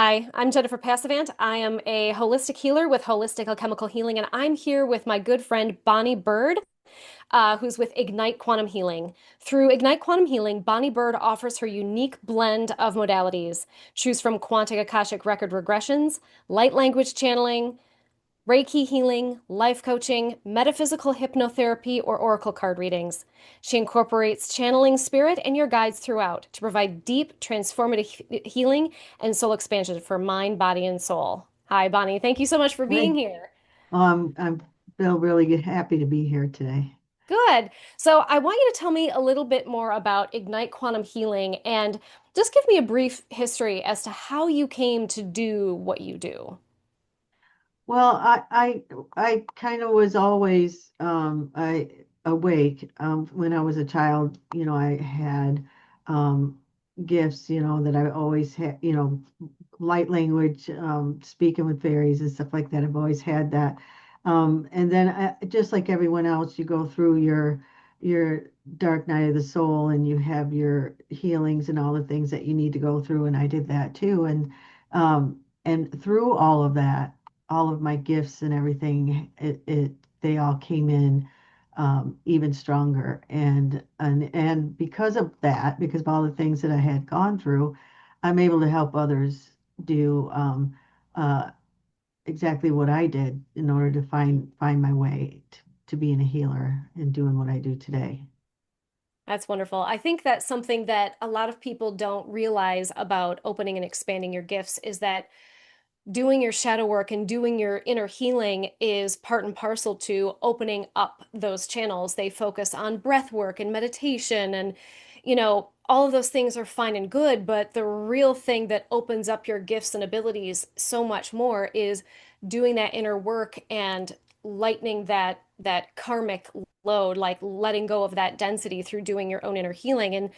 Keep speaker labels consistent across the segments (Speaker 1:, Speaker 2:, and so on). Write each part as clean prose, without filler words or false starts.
Speaker 1: Hi, I'm Jennifer Passavant. I am a holistic healer with Holistic Alchemical Healing, and I'm here with my good friend Bonnie Burd, who's with Ignite Quantum Healing. Through Ignite Quantum Healing, Bonnie Burd offers her unique blend of modalities. Choose from quantic Akashic Record Regressions, light language channeling, Reiki healing, life coaching, metaphysical hypnotherapy, or oracle card readings. She incorporates channeling spirit and your guides throughout to provide deep, transformative healing and soul expansion for mind, body, and soul. Hi, Bonnie. Thank you so much for being
Speaker 2: Hey,
Speaker 1: here.
Speaker 2: I'm feel really happy to be here today.
Speaker 1: Good. So, I want you to tell me a little bit more about Ignite Quantum Healing and just give me a brief history as to how you came to do what you do.
Speaker 2: Well, I kind of was always awake when I was a child. I had um, gifts. That I always had. Light language, speaking with fairies and stuff like that. I've always had that. And then just like everyone else, you go through your dark night of the soul, and you have your healings and all the things that you need to go through. And I did that too. And through all of that, all of my gifts and everything, they all came in even stronger. And because of that, because of all the things that I had gone through, I'm able to help others do uh, exactly what I did in order to find my way to being a healer and doing what I do today.
Speaker 1: That's wonderful. I think that's something that a lot of people don't realize about opening and expanding your gifts is that doing your shadow work and doing your inner healing is part and parcel to opening up those channels. They focus on breath work and meditation and, all of those things are fine and good, but the real thing that opens up your gifts and abilities so much more is doing that inner work and lightening that karmic load, like letting go of that density through doing your own inner healing.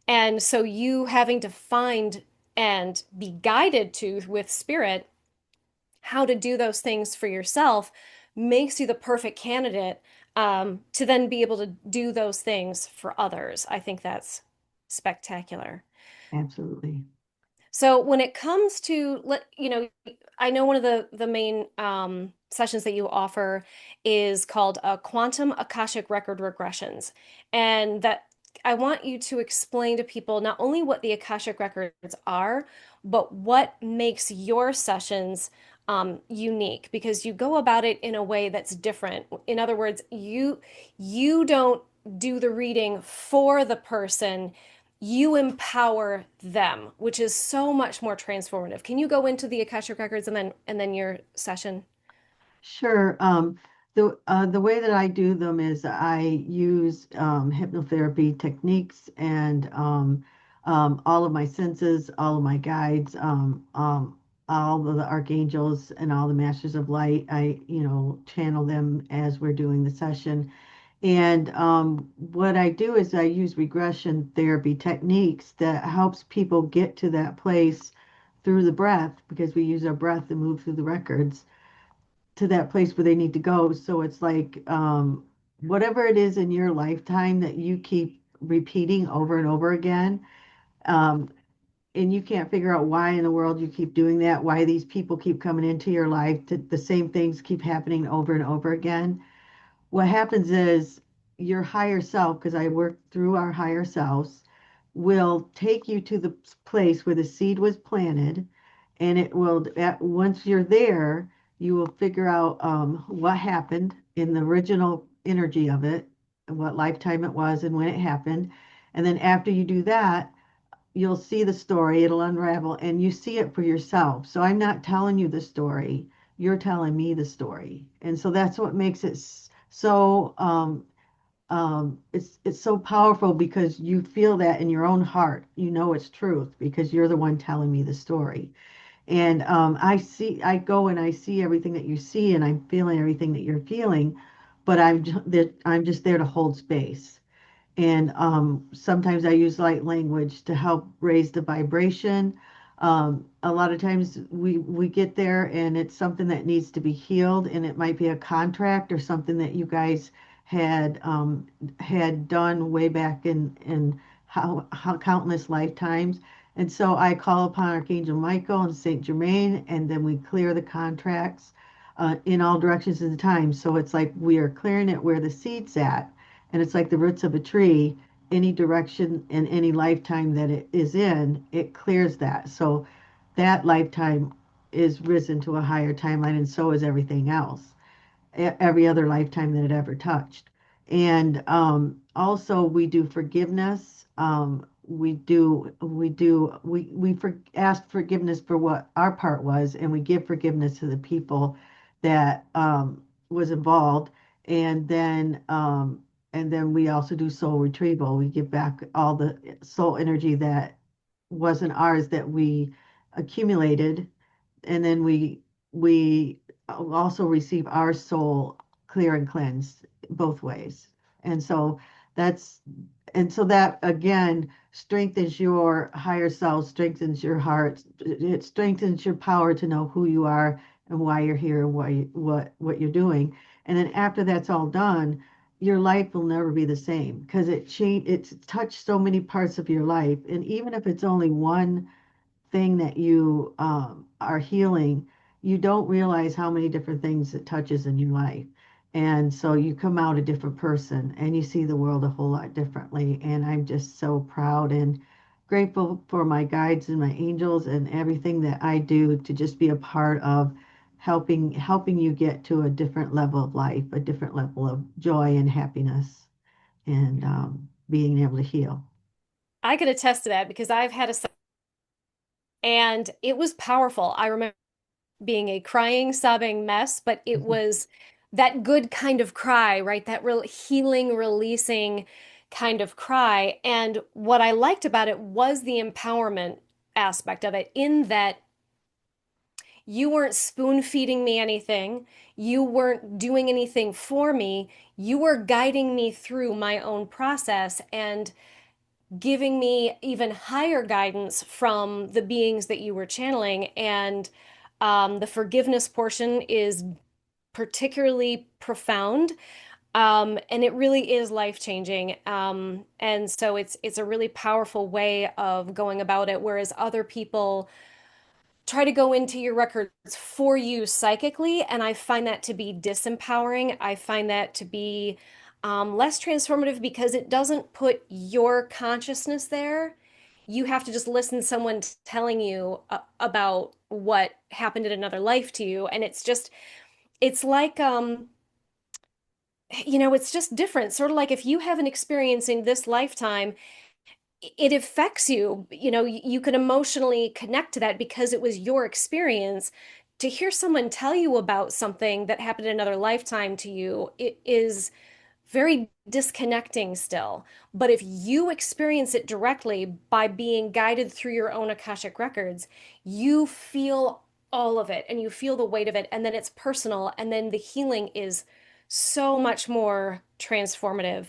Speaker 1: And so you having to find and be guided to with spirit how to do those things for yourself makes you the perfect candidate to then be able to do those things for others. I think that's spectacular.
Speaker 2: Absolutely.
Speaker 1: So when it comes to I know one of the main sessions that you offer is called Quantum Akashic Record Regressions, and that I want you to explain to people not only what the Akashic records are, but what makes your sessions unique because you go about it in a way that's different. In other words, you don't do the reading for the person, you empower them, which is so much more transformative. Can you go into the Akashic records and then your session?
Speaker 2: Sure. The way that I do them is I use hypnotherapy techniques and all of my senses, all of my guides, all of the archangels and all the masters of light. I, channel them as we're doing the session. And what I do is I use regression therapy techniques that helps people get to that place through the breath because we use our breath to move through the records to that place where they need to go. So it's like whatever it is in your lifetime that you keep repeating over and over again, um, and you can't figure out why in the world you keep doing that, why these people keep coming into your life, the same things keep happening over and over again. What happens is your higher self, because I work through our higher selves, will take you to the place where the seed was planted, and it will, once you're there, you will figure out what happened in the original energy of it, what lifetime it was, and when it happened. And then after you do that, you'll see the story, it'll unravel, and you see it for yourself. So I'm not telling you the story, you're telling me the story. And so that's what makes it so it's so powerful because you feel that in your own heart. You know it's truth because you're the one telling me the story. And I go and I see everything that you see, and I'm feeling everything that you're feeling, but I'm just there to hold space. And sometimes I use light language to help raise the vibration. A lot of times we get there and it's something that needs to be healed, and it might be a contract or something that you guys had done way back in how countless lifetimes. And so I call upon Archangel Michael and Saint Germain, and then we clear the contracts in all directions of the time. So it's like we are clearing it where the seed's at, and it's like the roots of a tree. Any direction in any lifetime that it is in, it clears that. So that lifetime is risen to a higher timeline, and so is everything else, every other lifetime that it ever touched. And also we do forgiveness. We ask forgiveness for what our part was, and we give forgiveness to the people that was involved. And then we also do soul retrieval. We give back all the soul energy that wasn't ours that we accumulated, and then we also receive our soul clear and cleansed both ways. And so that's and so that again strengthens your higher self, strengthens your heart, it strengthens your power to know who you are and why you're here and what you're doing. And then after that's all done, your life will never be the same because it's touched so many parts of your life. And even if it's only one thing that you are healing, you don't realize how many different things it touches in your life. And so you come out a different person and you see the world a whole lot differently. And I'm just so proud and grateful for my guides and my angels and everything that I do to just be a part of helping you get to a different level of life, a different level of joy and happiness, and being able to heal.
Speaker 1: I could attest to that because I've had a and it was powerful. I remember being a crying, sobbing mess, but it was that good kind of cry, right? That real healing, releasing kind of cry. And what I liked about it was the empowerment aspect of it, in that you weren't spoon feeding me anything. You weren't doing anything for me. You were guiding me through my own process and giving me even higher guidance from the beings that you were channeling. And the forgiveness portion is particularly profound. And it really is life changing. And so it's a really powerful way of going about it, whereas other people try to go into your records for you psychically, and I find that to be disempowering. I find that to be less transformative because it doesn't put your consciousness there. You have to just listen to someone telling you about what happened in another life to you, and it's like it's just different. Sort of like if you have an experience in this lifetime, it affects you. You can emotionally connect to that because it was your experience. To hear someone tell you about something that happened in another lifetime to you, it is very disconnecting still. But if you experience it directly by being guided through your own Akashic records, you feel all of it and you feel the weight of it. And then it's personal. And then the healing is so much more transformative.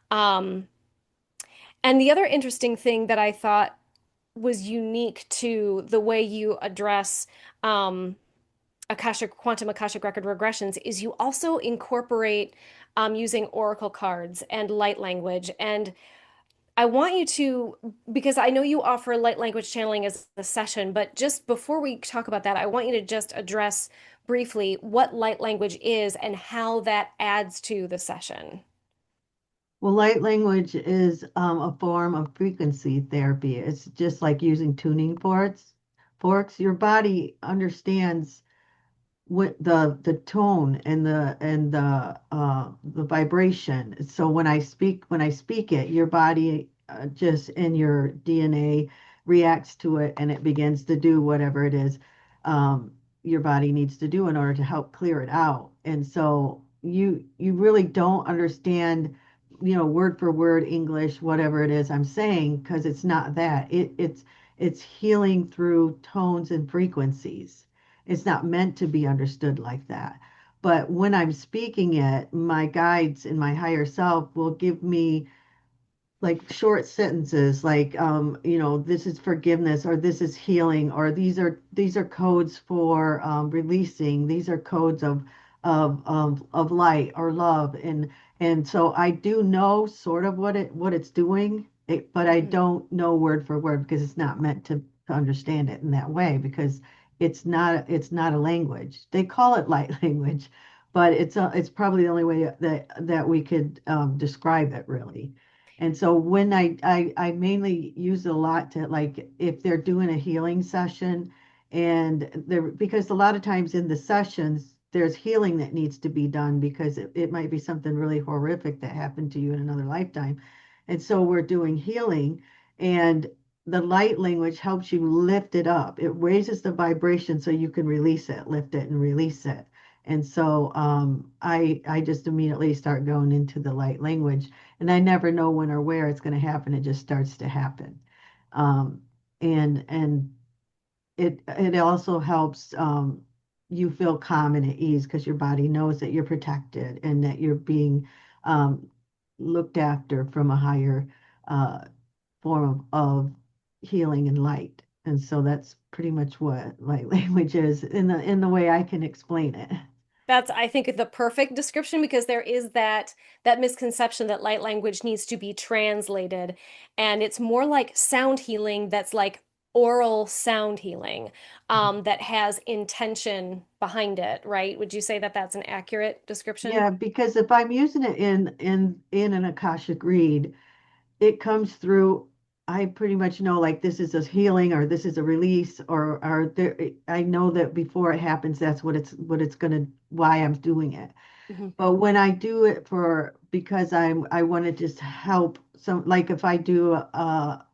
Speaker 1: Um, and the other interesting thing that I thought was unique to the way you address um, quantum Akashic record regressions is you also incorporate using oracle cards and light language. And I want you to, because I know you offer light language channeling as a session, but just before we talk about that, I want you to just address briefly what light language is and how that adds to the session.
Speaker 2: Well, light language is a form of frequency therapy. It's just like using tuning forks. Forks. Your body understands what the tone and the vibration. So when I speak it, your body just in your DNA reacts to it, and it begins to do whatever it is um, your body needs to do in order to help clear it out. And so you really don't understand, word for word English, whatever it is I'm saying, because it's not that. It's healing through tones and frequencies. It's not meant to be understood like that. But when I'm speaking it, my guides and my higher self will give me like short sentences like this is forgiveness, or this is healing, or these are codes for releasing, these are codes of light or love. And so I do know sort of what it's doing. but I
Speaker 1: Mhm.
Speaker 2: don't know word for word because it's not meant to understand it in that way because it's not a language. They call it light language, but it's probably the only way that we could describe it really. And so when I mainly use it a lot to like if they're doing a healing session and there because a lot of times in the sessions there's healing that needs to be done because it might be something really horrific that happened to you in another lifetime. And so we're doing healing and the light language helps you lift it up. It raises the vibration so you can release it, lift it and release it. And so I just immediately start going into the light language, and I never know when or where it's going to happen. It just starts to happen, um, and it also helps you feel calm and at ease because your body knows that you're protected and that you're being um, looked after from a higher uh, form of healing and light. And so that's pretty much what light language is in the way I can explain it.
Speaker 1: That's, I think, the perfect description because there is that misconception that light language needs to be translated, and it's more like sound healing that's like oral sound healing that has intention behind it, right? Would you say that that's an accurate description?
Speaker 2: Yeah, because if I'm using it in an Akashic read, it comes through. I pretty much know like this is a healing or this is a release or there. I know that before it happens, that's what it's gonna why I'm doing it.
Speaker 1: Mhm.
Speaker 2: But when I do it for because I want to just help some like if I do a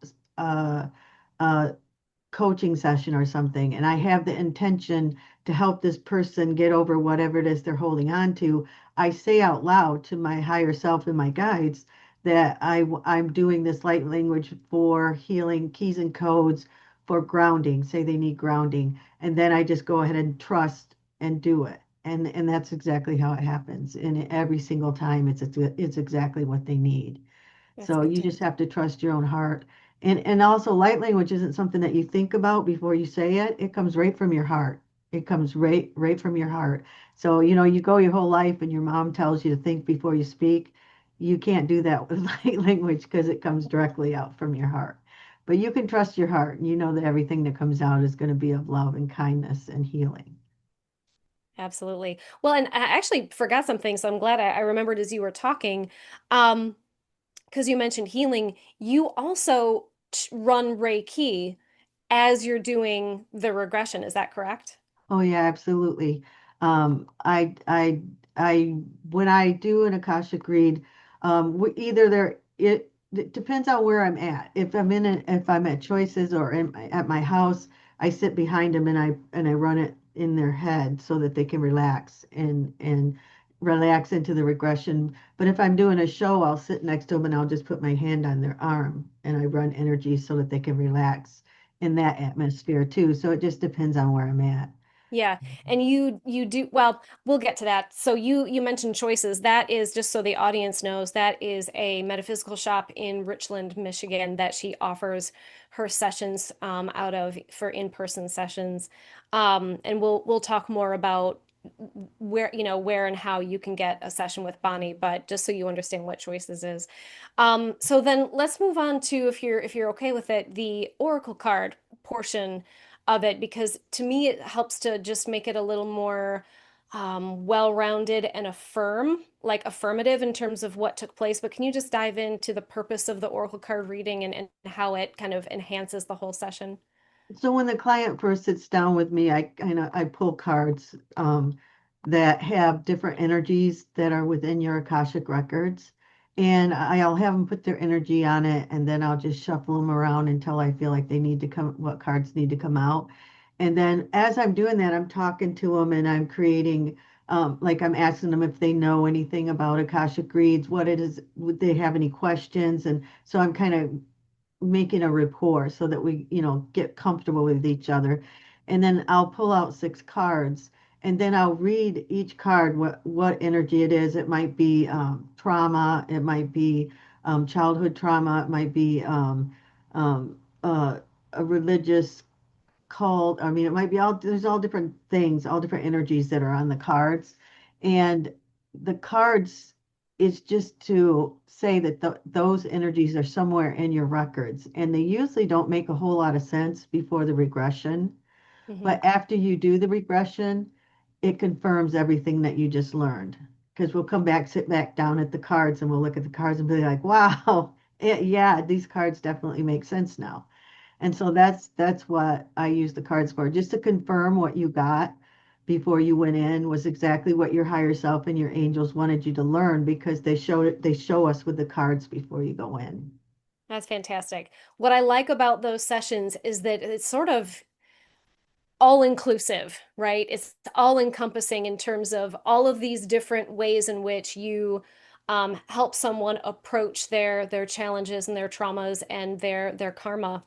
Speaker 2: coaching session or something, and I have the intention to help this person get over whatever it is they're holding on to, I say out loud to my higher self and my guides that I'm doing this light language for healing keys and codes for grounding. Say they need grounding, and then I just go ahead and trust and do it. And that's exactly how it happens. And every single time it's exactly what they need.
Speaker 1: That's
Speaker 2: So
Speaker 1: good
Speaker 2: you
Speaker 1: to
Speaker 2: just have to trust your own heart. And also light language isn't something that you think about before you say it. It comes right from your heart. It comes right from your heart. So, you go your whole life and your mom tells you to think before you speak. You can't do that with light language because it comes directly out from your heart. But you can trust your heart and you know that everything that comes out is going to be of love and kindness and healing.
Speaker 1: absolutely. Well, and I actually forgot something, so I'm glad I remembered as you were talking. Um, because you mentioned healing, you also run Reiki as you're doing the regression. Is that correct?
Speaker 2: Oh yeah, absolutely. I when I do an Akashic read, either it depends on where I'm at. If I'm at Choices or at my house, I sit behind them and I run it in their head so that they can relax and relax into the regression. But if I'm doing a show, I'll sit next to them and I'll just put my hand on their arm and I run energy so that they can relax in that atmosphere too. So it just depends on where I'm at.
Speaker 1: Yeah. And you do well, we'll get to that. So you mentioned Choices. That is, just so the audience knows, that is a metaphysical shop in Richland, Michigan that she offers her sessions out of for in-person sessions. And we'll talk more about where and how you can get a session with Bonnie, but just so you understand what Choices is. So then let's move on to, if you're okay with it, the Oracle card portion of it, because to me it helps to just make it a little more well-rounded and like affirmative in terms of what took place. But can you just dive into the purpose of the Oracle card reading and how it kind of enhances the whole session?
Speaker 2: So when the client first sits down with me, I pull cards that have different energies that are within your Akashic records, and I'll have them put their energy on it, and then I'll just shuffle them around until I feel like they need to come, what cards need to come out, and then as I'm doing that, I'm talking to them and I'm creating. Like I'm asking them if they know anything about Akashic reads, what it is, would they have any questions? And so I'm kind of making a rapport so that we, get comfortable with each other. And then I'll pull out 6 cards and then I'll read each card what energy it is. It might be trauma, it might be childhood trauma, it might be um, uh, a religious cult. I mean, it might be there's all different things, all different energies that are on the cards. And the cards it's just to say that those energies are somewhere in your records, and they usually don't make a whole lot of sense before the regression.
Speaker 1: Hmm.
Speaker 2: But after you do the regression, it confirms everything that you just learned. Because we'll come back, sit back down at the cards, and we'll look at the cards and be like, wow, yeah, these cards definitely make sense now. And so that's what I use the cards for, just to confirm what you got before you went in was exactly what your higher self and your angels wanted you to learn, because they show us with the cards before you go in.
Speaker 1: That's fantastic. What I like about those sessions is that it's sort of all inclusive, right? It's all encompassing in terms of all of these different ways in which you help someone approach their challenges and their traumas and their karma.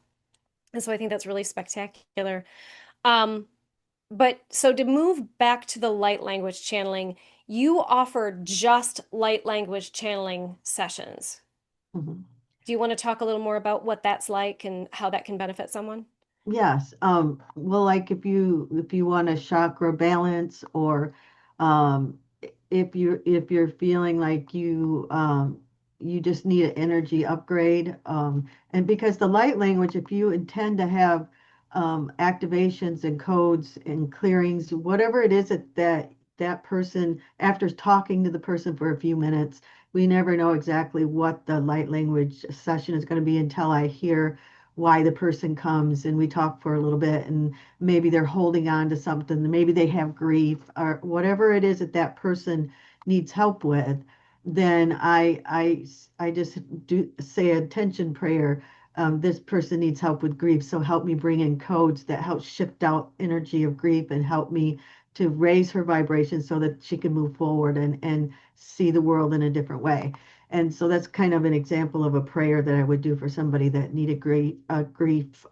Speaker 1: And so I think that's really spectacular. Um, but so to move back to the light language channeling, you offer just light language channeling sessions.
Speaker 2: Mhm.
Speaker 1: Do you want to talk a little more about what that's like and how that can benefit someone?
Speaker 2: Yes. Well, like if you want a chakra balance, or um, if you're feeling like you just need an energy upgrade, and because the light language, if you intend to have activations and codes and clearings, whatever it is that person, after talking to the person for a few minutes, we never know exactly what the light language session is going to be until I hear why the person comes and we talk for a little bit, and maybe they're holding on to something, maybe they have grief or whatever it is that that person needs help with. Then I just do say a attention prayer. This person needs help with grief, so help me bring in codes that help shift out energy of grief and help me to raise her vibration so that she can move forward and see the world in a different way. And so that's kind of an example of a prayer that I would do for somebody that needed grief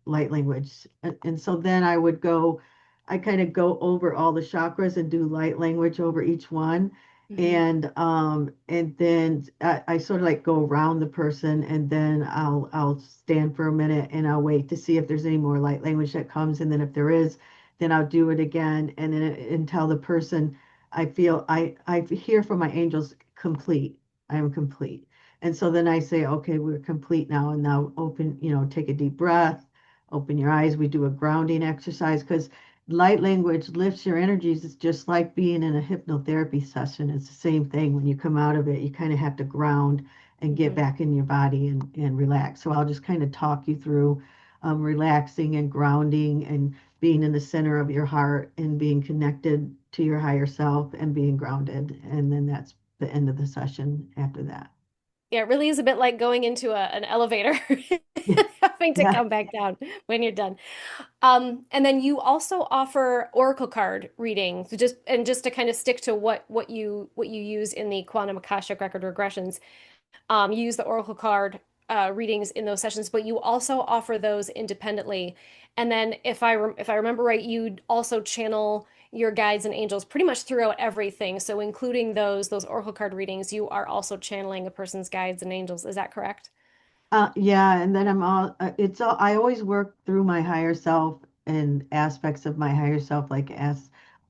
Speaker 2: light language. And so then I kind of go over all the chakras and do light language over each one.
Speaker 1: Hmm.
Speaker 2: And then I sort of like go around the person, and then I'll stand for a minute and I'll wait to see if there's any more light language that comes. And then if there is, then I'll do it again. And then until the person, I hear from my angels complete. I am complete. And so then I say, okay, we're complete now. And now open, take a deep breath, open your eyes. We do a grounding exercise, because light language lifts your energies. It's just like being in a hypnotherapy session. It's the same thing. When you come out of it, you kind of have to ground and get
Speaker 1: Hmm.
Speaker 2: back in your body and relax. So I'll just kind of talk you through relaxing and grounding and being in the center of your heart and being connected to your higher self and being grounded. And then that's the end of the session after that.
Speaker 1: Yeah, it really is a bit like going into an elevator,
Speaker 2: Yeah,
Speaker 1: having to
Speaker 2: yeah.
Speaker 1: come back down when you're done. And then you also offer oracle card readings, just to kind of stick to what you use in the quantum Akashic record regressions. You use the oracle card readings in those sessions, but you also offer those independently. And then if I remember right, you also channel your guides and angels pretty much throughout everything. So including those oracle card readings, you are also channeling a person's guides and angels. Is that correct?
Speaker 2: Yeah, and then I always work through my higher self and aspects of my higher self, like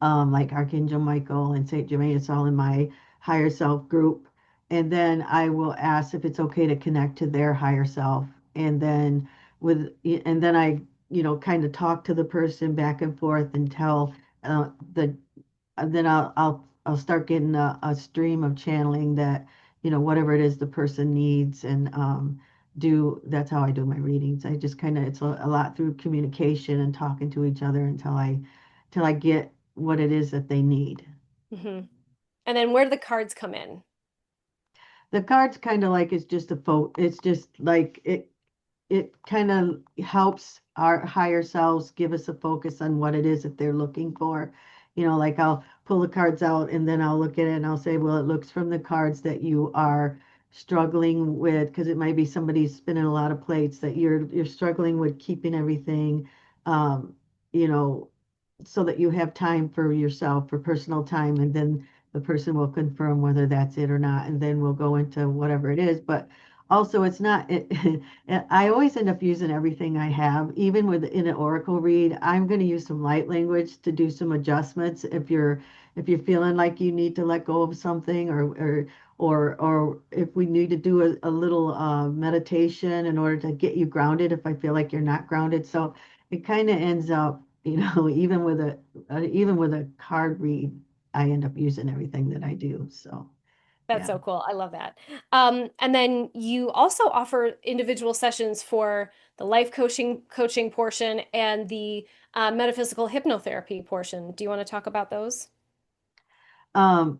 Speaker 2: Archangel Michael and Saint Germain. It's all in my higher self group. And then I will ask if it's okay to connect to their higher self. And then and then I, kind of talk to the person back and forth until the then I'll start getting a stream of channeling that, whatever it is the person needs, and do that's how I do my readings. I just kind of it's a lot through communication and talking to each other until I get what it is that they need.
Speaker 1: Hmm. And then where do the cards come in?
Speaker 2: The cards kind of like it's just like it kind of helps our higher selves give us a focus on what it is that they're looking for. Like I'll pull the cards out and then I'll look at it and I'll say, well, it looks from the cards that you are struggling with, because it might be somebody spinning a lot of plates, that you're struggling with keeping everything, um, you know, so that you have time for yourself, for personal time, and then the person will confirm whether that's it or not, and then we'll go into whatever it is. But also, it's not it, I always end up using everything I have, even with in an oracle read. I'm going to use some light language to do some adjustments if you're feeling like you need to let go of something, or if we need to do a little meditation in order to get you grounded if I feel like you're not grounded. So it kind of ends up, even with a card read, I end up using everything that I do. So
Speaker 1: That's
Speaker 2: yeah.
Speaker 1: so cool. I love that. And then you also offer individual sessions for the life coaching portion and the metaphysical hypnotherapy portion. Do you want to talk about those?
Speaker 2: Um,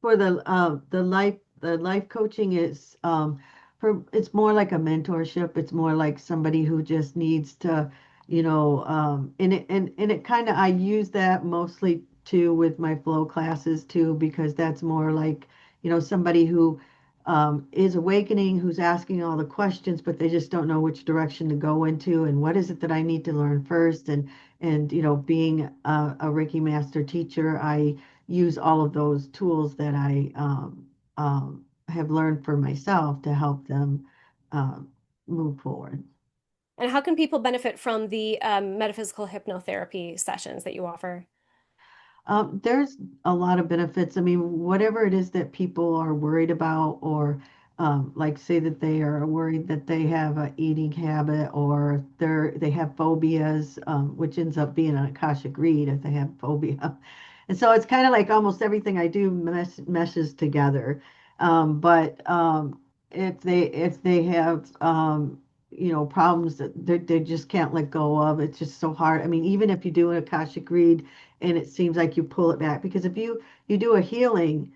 Speaker 2: for the life coaching is for it's more like a mentorship. It's more like somebody who just needs to, and it kind of I use that mostly too with my flow classes too, because that's more like, somebody who is awakening, who's asking all the questions, but they just don't know which direction to go into and what is it that I need to learn first. And being a Reiki master teacher, I use all of those tools that I have learned for myself to help them um, move forward.
Speaker 1: And how can people benefit from the metaphysical hypnotherapy sessions that you offer?
Speaker 2: There's a lot of benefits. I mean, whatever it is that people are worried about, or like say that they are worried that they have an eating habit, or they have phobias, which ends up being an Akashic read if they have phobia. And so it's kind of like almost everything I do meshes together. But if they have problems that they just can't let go of, it's just so hard. I mean, even if you do an Akashic read and it seems like you pull it back, because if you do a healing,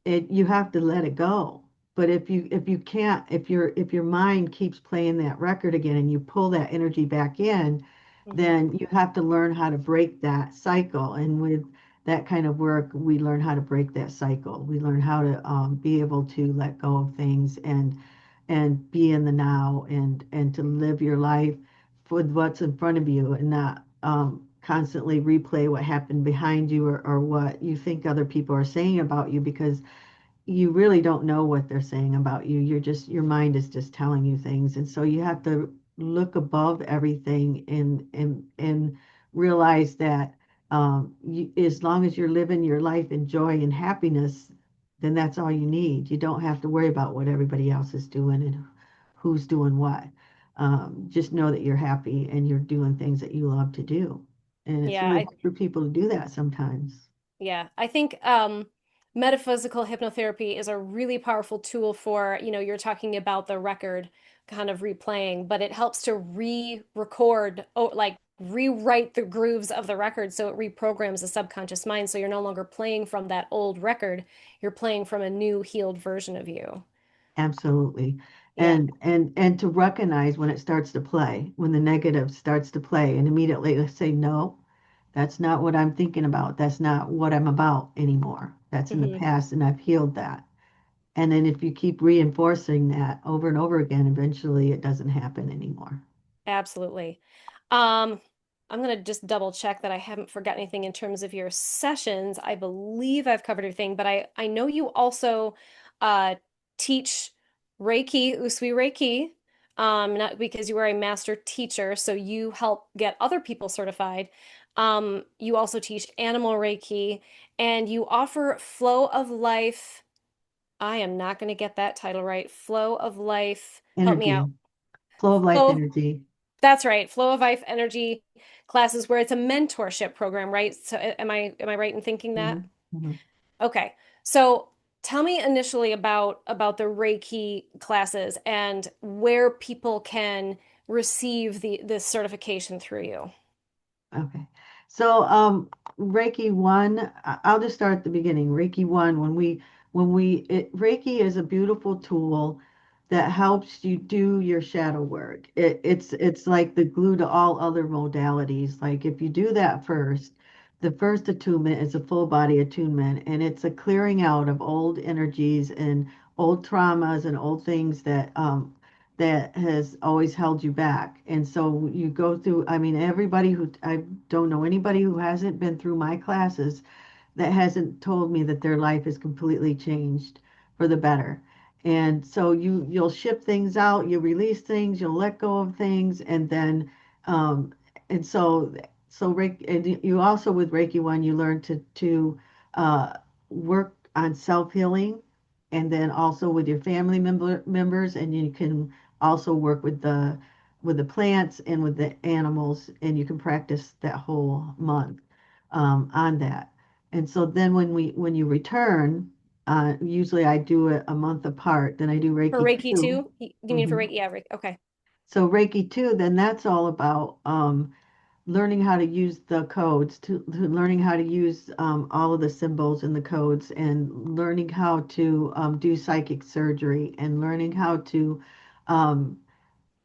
Speaker 2: you have to let it go. But if you can't, if your mind keeps playing that record again and you pull that energy back in,
Speaker 1: Hmm.
Speaker 2: then you have to learn how to break that cycle. And with that kind of work, we learn how to break that cycle. We learn how to be able to let go of things and be in the now, and to live your life with what's in front of you, and not constantly replay what happened behind you, or what you think other people are saying about you, because you really don't know what they're saying about you. Your mind is just telling you things. And so you have to look above everything, and realize that as long as you're living your life in joy and happiness, then that's all you need. You don't have to worry about what everybody else is doing and who's doing what. Just know that you're happy and you're doing things that you love to do. And it's
Speaker 1: Yeah,
Speaker 2: really hard for people to do that sometimes.
Speaker 1: yeah, I think metaphysical hypnotherapy is a really powerful tool for, you're talking about the record kind of replaying, but it helps to re-record, like rewrite the grooves of the record so it reprograms the subconscious mind. So you're no longer playing from that old record, you're playing from a new healed version of you.
Speaker 2: Absolutely.
Speaker 1: Yeah.
Speaker 2: And to recognize when it starts to play, when the negative starts to play, and immediately say, no, that's not what I'm thinking about. That's not what I'm about anymore. That's in the
Speaker 1: Hmm.
Speaker 2: past, and I've healed that. And then if you keep reinforcing that over and over again, eventually it doesn't happen anymore.
Speaker 1: Absolutely. Um, I'm going to just double check that I haven't forgotten anything in terms of your sessions. I believe I've covered everything, but I know you also uh, teach Reiki, Usui Reiki, not because you are a master teacher, so you help get other people certified. You also teach animal Reiki, and you offer flow of life. I am not going to get that title right. Flow of life. Help me out.
Speaker 2: Energy, flow of life
Speaker 1: Flow
Speaker 2: energy.
Speaker 1: That's right. Flow of Life Energy classes where it's a mentorship program, right? So am I right in thinking that?
Speaker 2: Mhm, mhm.
Speaker 1: Okay. So tell me initially about the Reiki classes and where people can receive this certification through you.
Speaker 2: Okay. So Reiki 1, I'll just start at the beginning. Reiki 1, Reiki is a beautiful tool that helps you do your shadow work. It's like the glue to all other modalities. Like if you do that first, the first attunement is a full body attunement, and it's a clearing out of old energies and old traumas and old things that has always held you back. And so you go through, I mean, I don't know anybody who hasn't been through my classes that hasn't told me that their life is completely changed for the better. And so you'll ship things out, you release things, you'll let go of things, and then um and so Reiki, and you also with Reiki 1 you learn to uh work on self-healing, and then also with your family members, and you can also work with the plants and with the animals, and you can practice that whole month on that. And so then when you return, usually I do it a month apart. Then I do
Speaker 1: For
Speaker 2: Reiki
Speaker 1: Reiki
Speaker 2: 2.
Speaker 1: too? You mean for
Speaker 2: Mhm.
Speaker 1: Reiki? Yeah, Reiki. Okay.
Speaker 2: So Reiki 2, then that's all about learning how to use the codes, to learning how to use all of the symbols and the codes, and learning how to do psychic surgery, and learning how to um,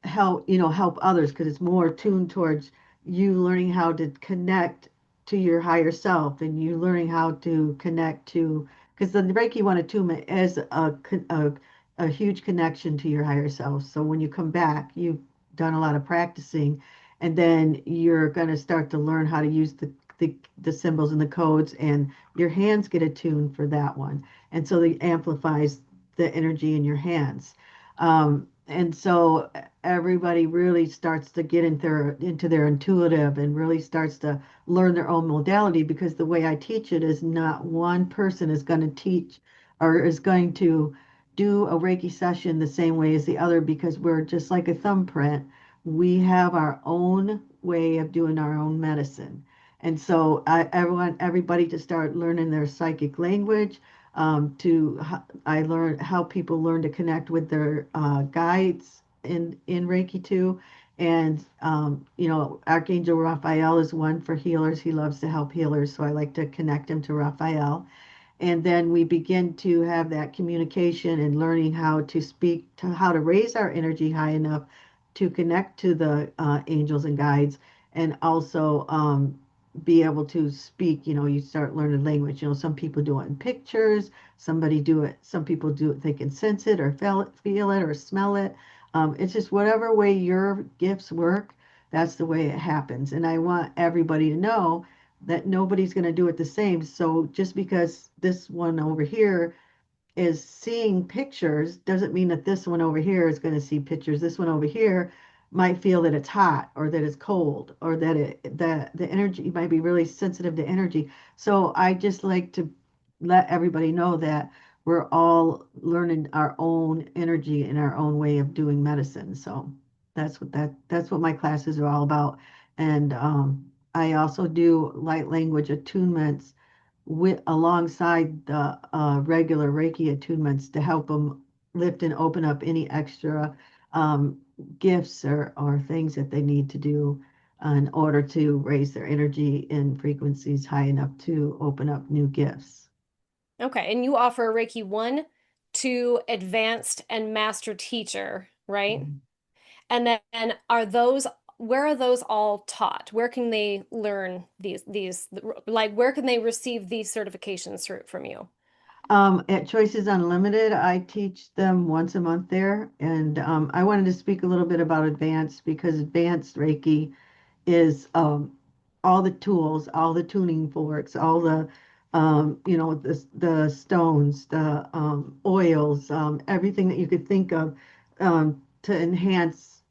Speaker 2: help others, because it's more tuned towards you learning how to connect to your higher self, and you learning how to connect to, because the Reiki one attunement is a huge connection to your higher self. So when you come back, you've done a lot of practicing, and then you're going to start to learn how to use the symbols and the codes, and your hands get attuned for that one, and so it amplifies the energy in your hands. And so everybody really starts to get into their intuitive, and really starts to learn their own modality, because the way I teach it is not one person is going to teach or is going to do a Reiki session the same way as the other, because we're just like a thumbprint. We have our own way of doing our own medicine. And so I want everybody to start learning their psychic language. I learned how people learn to connect with their guides in Reiki too. And Archangel Raphael is one for healers. He loves to help healers, so I like to connect him to Raphael. And then we begin to have that communication and learning how to speak, to how to raise our energy high enough to connect to the angels and guides, and also be able to speak. You start learning language. Some people do it in pictures, some people do it, they can sense it or feel it or smell it. It's just whatever way your gifts work, that's the way it happens. And I want everybody to know that nobody's going to do it the same. So just because this one over here is seeing pictures doesn't mean that this one over here is going to see pictures. This one over here might feel that it's hot, or that it's cold, or that the energy might be really sensitive to energy. So I just like to let everybody know that we're all learning our own energy and our own way of doing medicine. So that's what my classes are all about. And I also do light language attunements alongside the regular Reiki attunements, to help them lift and open up any extra um, gifts or things that they need to do in order to raise their energy and frequencies high enough to open up new gifts.
Speaker 1: Okay. And you offer Reiki 1 to advanced and master teacher, right?
Speaker 2: Mhm.
Speaker 1: And then where are those all taught? Where can they learn these like where can they receive these certifications from you?
Speaker 2: At Choices Unlimited, I teach them once a month there. And I wanted to speak a little bit about advanced, because advanced Reiki is all the tools, all the tuning forks, all the the stones, the oils, everything that you could think of to enhance,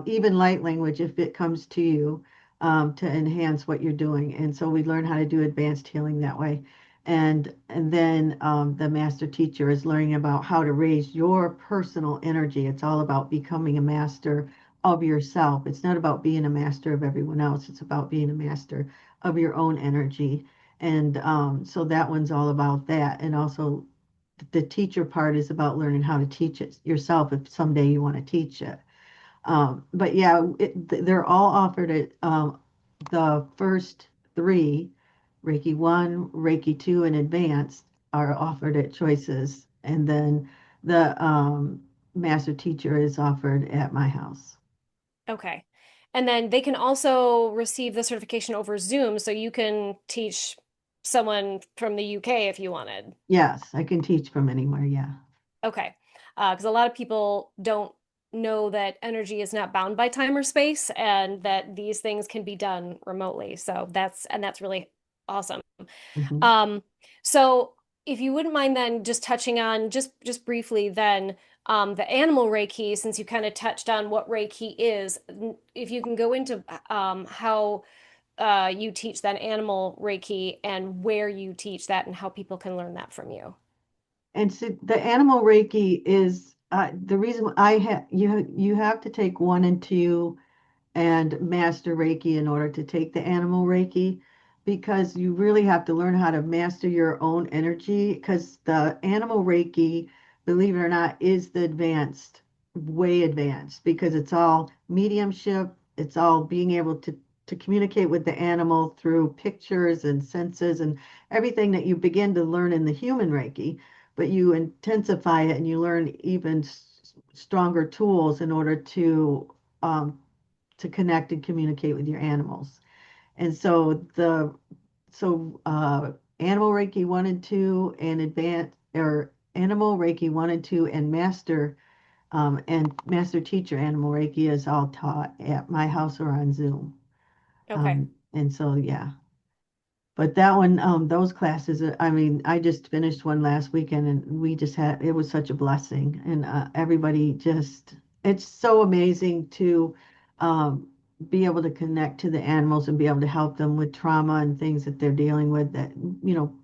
Speaker 2: even light language if it comes to you, to enhance what you're doing. And so we learn how to do advanced healing that way. And then the master teacher is learning about how to raise your personal energy. It's all about becoming a master of yourself. It's not about being a master of everyone else. It's about being a master of your own energy. And so that one's all about that. And also the teacher part is about learning how to teach it yourself if someday you want to teach it. But yeah, they're all offered at the first three, Reiki 1, Reiki 2, and Advanced, are offered at Choices. And then the master teacher is offered at my house.
Speaker 1: Okay. And then they can also receive the certification over Zoom, so you can teach someone from the UK if you wanted.
Speaker 2: Yes, I can teach from anywhere. Yeah.
Speaker 1: Okay. Because a lot of people don't know that energy is not bound by time or space, and that these things can be done remotely. So that's really awesome.
Speaker 2: Hmm.
Speaker 1: Um, so if you wouldn't mind then just touching on just briefly then the animal Reiki, since you kind of touched on what Reiki is, if you can go into how you teach that animal Reiki and where you teach that and how people can learn that from you.
Speaker 2: And so the animal Reiki is the reason you have to take one and two and master Reiki in order to take the animal Reiki, because you really have to learn how to master your own energy, because the animal Reiki, believe it or not, is the advanced, way advanced, because it's all mediumship, it's all being able to communicate with the animal through pictures and senses and everything that you begin to learn in the human Reiki, but you intensify it and you learn even stronger tools in order um, to connect and communicate with your animals. And so animal Reiki 1 and 2 and advanced or animal Reiki 1 and 2 and master teacher animal Reiki is all taught at my house or on Zoom.
Speaker 1: Okay.
Speaker 2: And so yeah, but that one, those classes, I mean, I just finished one last weekend and we just had, it was such a blessing. And everybody just, it's so amazing to um, be able to connect to the animals and be able to help them with trauma and things that they're dealing with that, you know,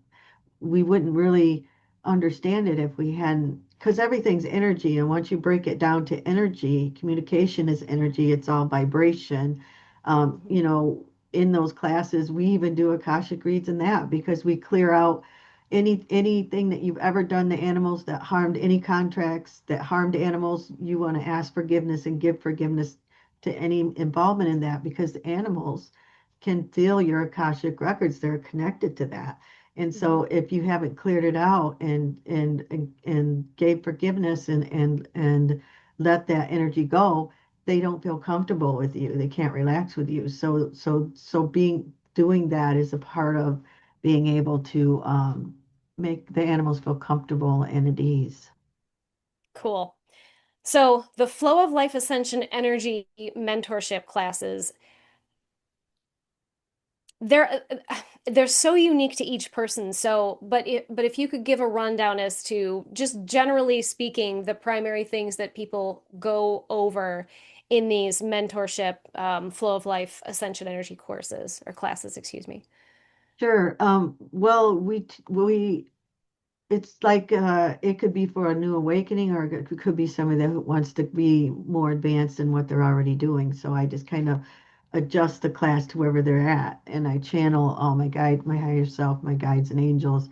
Speaker 2: we wouldn't really understand it if we hadn't, because everything's energy. And once you break it down to energy, communication is energy, it's all vibration.
Speaker 1: Mhm.
Speaker 2: You know, in those classes, we even do Akashic reads in that because we clear out anything that you've ever done to animals that harmed any contracts that harmed animals. You want to ask forgiveness and give forgiveness to any involvement in that because the animals can feel your Akashic records. They're connected to that. And
Speaker 1: Mhm.
Speaker 2: so if you haven't cleared it out and gave forgiveness and let that energy go, they don't feel comfortable with you. They can't relax with you. So being doing that is a part of being able to make the animals feel comfortable and at ease.
Speaker 1: Cool. So the flow of life ascension energy mentorship classes, they're they're so unique to each person. So, but if you could give a rundown as to just generally speaking, the primary things that people go over in these mentorship flow of life ascension energy courses or classes, excuse me.
Speaker 2: Sure. Well, we it's like it could be for a new awakening, or it could be somebody that wants to be more advanced in what they're already doing. So I just kind of adjust the class to wherever they're at, and I channel all my guide, my higher self, my guides and angels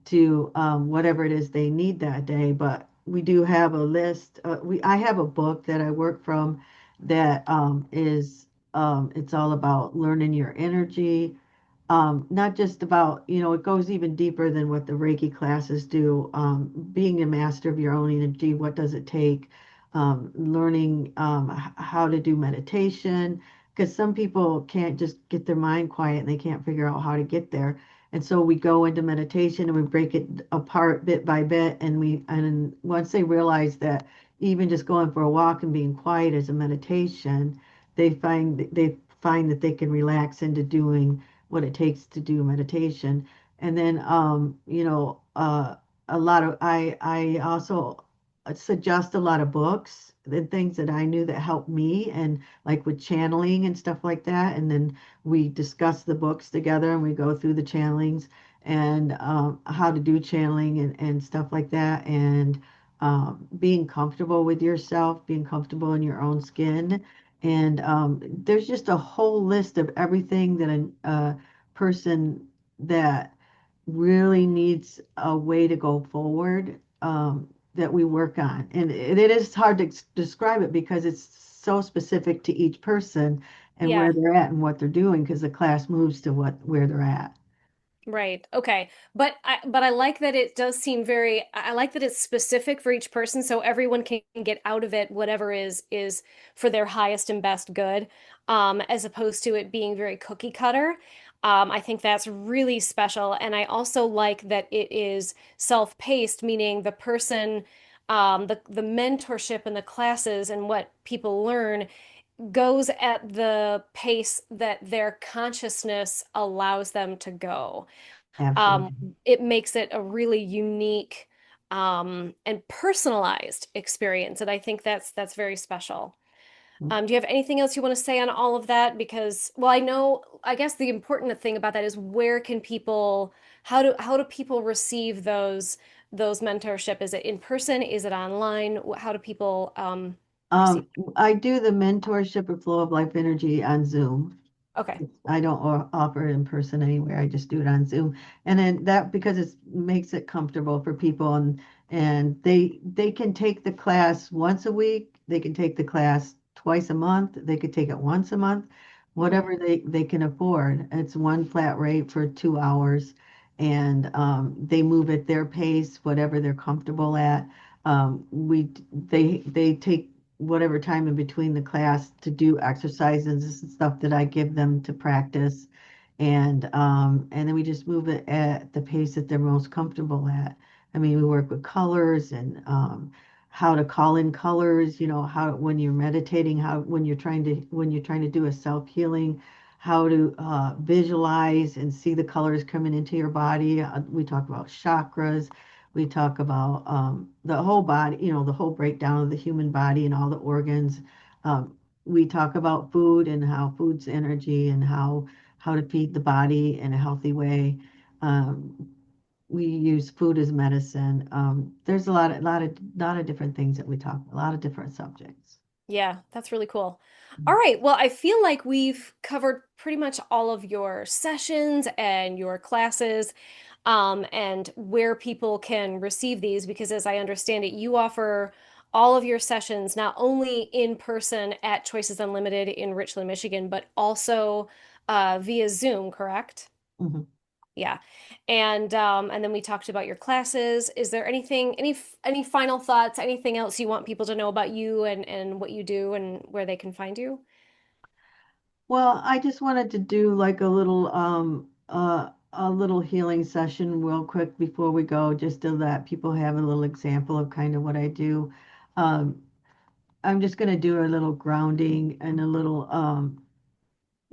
Speaker 2: to whatever it is they need that day. But we do have a list. I have a book that I work from that is it's all about learning your energy, not just about, you know, it goes even deeper than what the Reiki classes do. Being a master of your own energy, what does it take? Learning how to do meditation, because some people can't just get their mind quiet and they can't figure out how to get there. And so we go into meditation and we break it apart bit by bit. And once they realize that even just going for a walk and being quiet is a meditation, they find that they can relax into doing what it takes to do meditation. And then, a lot of I also suggest a lot of books and things that I knew that helped me, and like with channeling and stuff like that. And then we discuss the books together and we go through the channelings and how to do channeling and stuff like that. And being comfortable with yourself, being comfortable in your own skin. And there's just a whole list of everything that a person that really needs a way to go forward that we work on. And it is hard to describe it because it's so specific to each person and where
Speaker 1: Yeah.
Speaker 2: they're at and what they're doing because the class moves to where they're at.
Speaker 1: Right. Okay. But I like that it does seem very I like that it's specific for each person so everyone can get out of it whatever is for their highest and best good, as opposed to it being very cookie cutter. I think that's really special. And I also like that it is self-paced, meaning the person, the mentorship and the classes and what people learn goes at the pace that their consciousness allows them to go. um,
Speaker 2: Absolutely.
Speaker 1: it makes it a really unique and personalized experience, and I think that's very special. Do you have anything else you want to say on all of that? Because, well, I guess the important thing about that is where can people, how do people receive those? those mentorship? Is it in person? Is it online? How do people receive?
Speaker 2: Um, I do the mentorship of flow of life energy on Zoom.
Speaker 1: Okay.
Speaker 2: I don't offer it in person anywhere. I just do it on Zoom. And then that because it makes it comfortable for people and they can take the class once a week, they can take the class twice a month, they could take it once a month,
Speaker 1: Hmm.
Speaker 2: whatever they can afford. It's one flat rate for 2 hours and they move at their pace, whatever they're comfortable at. They take whatever time in between the class to do exercises and stuff that I give them to practice. And then we just move it at the pace that they're most comfortable at. I mean, we work with colors and how to call in colors, how when you're meditating, how when you're trying to do a self-healing, how to visualize and see the colors coming into your body. We talk about chakras. We talk about the whole body, the whole breakdown of the human body and all the organs. Um, we talk about food and how food's energy and how to feed the body in a healthy way. Um, we use food as medicine. There's a lot of different things that we talk, a lot of different subjects.
Speaker 1: Yeah, that's really cool. All right. Well, I feel like we've covered pretty much all of your sessions and your classes, and where people can receive these, because as I understand it, you offer all of your sessions not only in person at Choices Unlimited in Richland, Michigan, but also via Zoom, correct?
Speaker 2: Mhm.
Speaker 1: Yeah. And then we talked about your classes. Is there any final thoughts, anything else you want people to know about you and what you do and where they can find you?
Speaker 2: Well, I just wanted to do like a little healing session real quick before we go, just to let people have a little example of kind of what I do. Um, I'm just going to do a little grounding and a little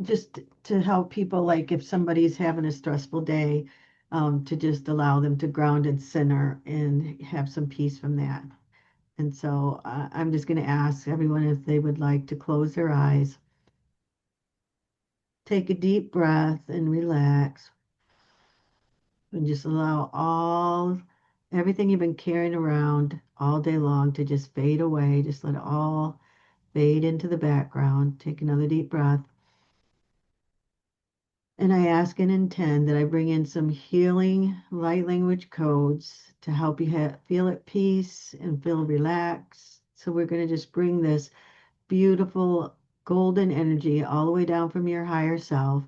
Speaker 2: just to help people, like if somebody's having a stressful day, to just allow them to ground and center and have some peace from that. And so I'm just going to ask everyone if they would like to close their eyes, take a deep breath and relax, and just allow everything you've been carrying around all day long to just fade away. Just let it all fade into the background. Take another deep breath. And I ask and intend that I bring in some healing light language codes to help you feel at peace and feel relaxed. So we're going to just bring this beautiful golden energy all the way down from your higher self,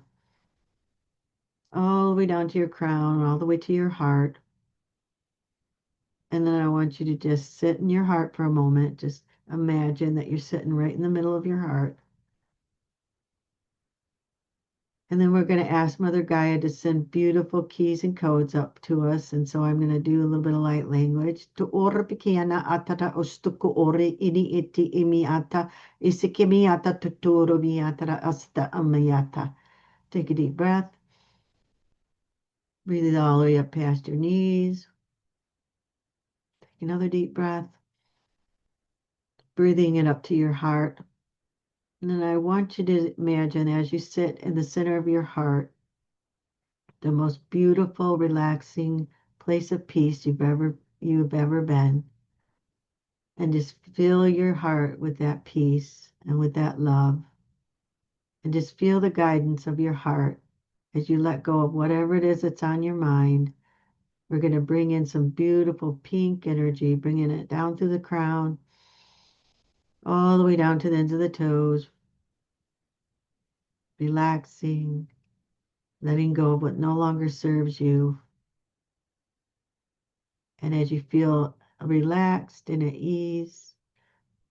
Speaker 2: all the way down to your crown, all the way to your heart. And then I want you to just sit in your heart for a moment. Just imagine that you're sitting right in the middle of your heart. And then we're going to ask Mother Gaia to send beautiful keys and codes up to us. And so I'm going to do a little bit of light language. To ora pikiana atara ostuku ore ini iti imiata isikimiata tuturu miatara asta amayata. Take a deep breath. Breathe it all the way up past your knees. Take another deep breath. Breathing it up to your heart. And then I want you to imagine as you sit in the center of your heart, the most beautiful, relaxing place of peace you've ever been. And just fill your heart with that peace and with that love. And just feel the guidance of your heart as you let go of whatever it is that's on your mind. We're going to bring in some beautiful pink energy, bringing it down through the crown, all the way down to the ends of the toes, relaxing, letting go of what no longer serves you. And as you feel relaxed and at ease,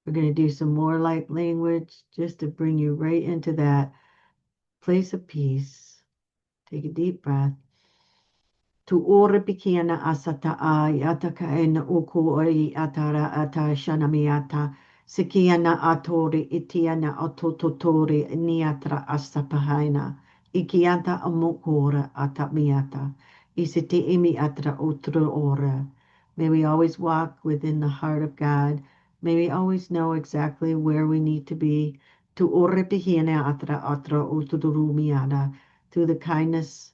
Speaker 2: we're going to do some more light language just to bring you right into that place of peace. Take a deep breath. Tu ora pikiana asata ai ataka ena uku oi atara ata shanamiata. Sikiana atori itiana atototori niatra asapahaina. Ikiata amokora atamiata. Isiti imi atra otro ora. May we always walk within the heart of God. May we always know exactly where we need to be. Tu ora pikiana atra atra uturumiana. Through the kindness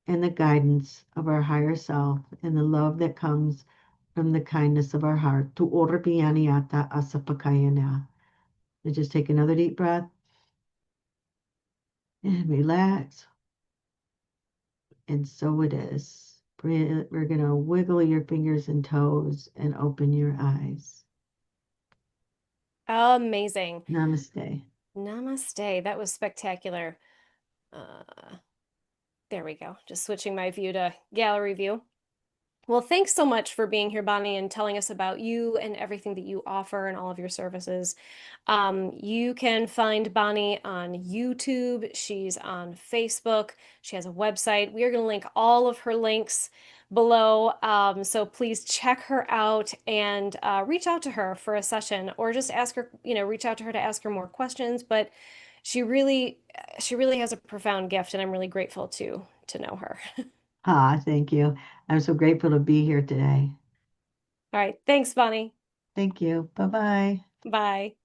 Speaker 2: and the guidance of our higher self and the love that comes from the kindness of our heart. Tu ora pianiata asapakayana. So just take another deep breath and relax. And so it is. We're going to wiggle your fingers and toes and open your eyes.
Speaker 1: Amazing.
Speaker 2: Namaste.
Speaker 1: Namaste. That was spectacular. Uh, there we go. Just switching my view to gallery view. Well, thanks so much for being here, Bonnie, and telling us about you and everything that you offer and all of your services. You can find Bonnie on YouTube. She's on Facebook. She has a website. We are going to link all of her links below. So please check her out and reach out to her for a session, or just ask her, reach out to her to ask her more questions. But she really has a profound gift, and I'm really grateful to know her.
Speaker 2: Ah, thank you. I'm so grateful to be here today.
Speaker 1: All right. Thanks, Bonnie.
Speaker 2: Thank you. Bye bye.
Speaker 1: Bye.